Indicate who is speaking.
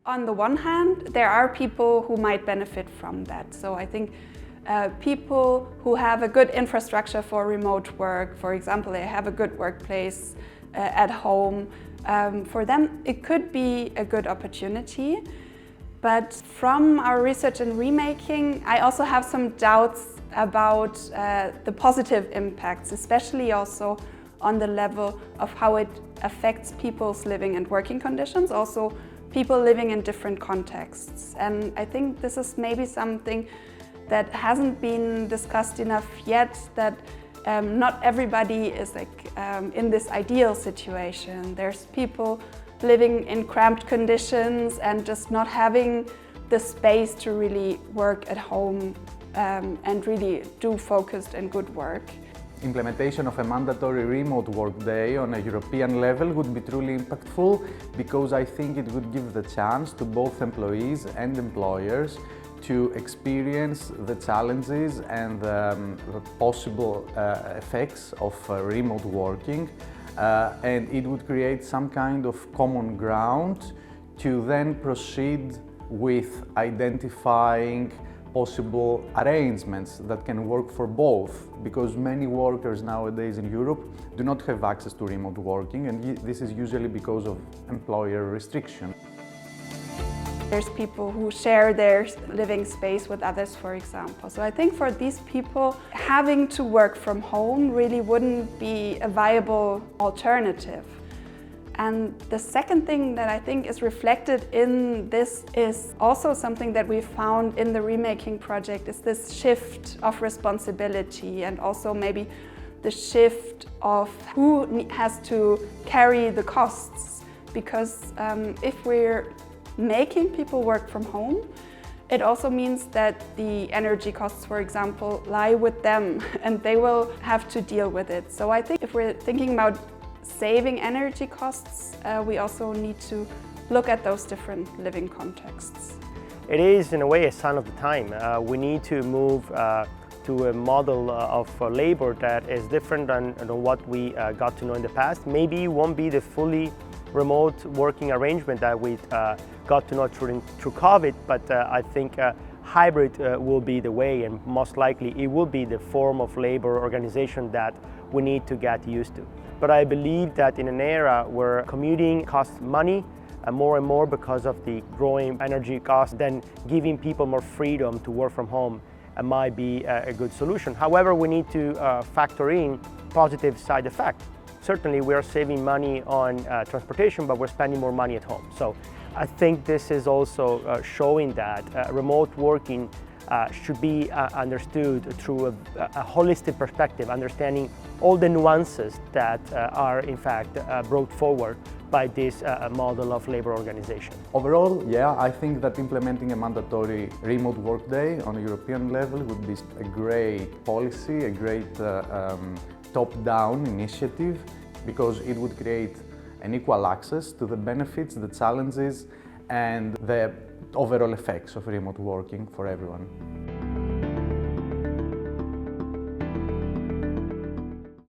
Speaker 1: On the one hand, there are people who might benefit from that. So I think people who have a good infrastructure for remote work, for example, they have a good workplace at home, for them it could be a good opportunity. But from our research in Remaking, I also have some doubts about the positive impacts, especially also on the level of how it affects people's living and working conditions, also people living in different contexts. And I think this is maybe something that hasn't been discussed enough yet, that not everybody is in this ideal situation. There's people living in cramped conditions and just not having the space to really work at home and really do focused and good work.
Speaker 2: Implementation of a mandatory remote work day on a European level would be truly impactful, because I think it would give the chance to both employees and employers to experience the challenges and the possible effects of remote working, and it would create some kind of common ground to then proceed with identifying possible arrangements that can work for both, because many workers nowadays in Europe do not have access to remote working, and this is usually because of employer restriction.
Speaker 1: There's people who share their living space with others, for example. So I think for these people, having to work from home really wouldn't be a viable alternative. And the second thing that I think is reflected in this is also something that we found in the Remaking project, is this shift of responsibility, and also maybe the shift of who has to carry the costs. Because if we're making people work from home, it also means that the energy costs, for example, lie with them and they will have to deal with it. So I think if we're thinking about saving energy costs, we also need to look at those different living contexts.
Speaker 3: It is, in a way, a sign of the time. We need to move to a model of labor that is different than what we got to know in the past. Maybe it won't be the fully remote working arrangement that we got to know through COVID, but I think hybrid will be the way, and most likely it will be the form of labor organization that we need to get used to. But I believe that in an era where commuting costs money more and more because of the growing energy costs, then giving people more freedom to work from home might be a good solution. However, we need to factor in positive side effects. Certainly we are saving money on transportation, but we're spending more money at home. So I think this is also showing that remote working should be understood through a holistic perspective, understanding all the nuances that are in fact brought forward by this model of labor organization.
Speaker 2: Overall, yeah, I think that implementing a mandatory remote workday on a European level would be a great policy, a great top-down initiative, because it would create an equal access to the benefits, the challenges, and the overall effects of remote working for everyone.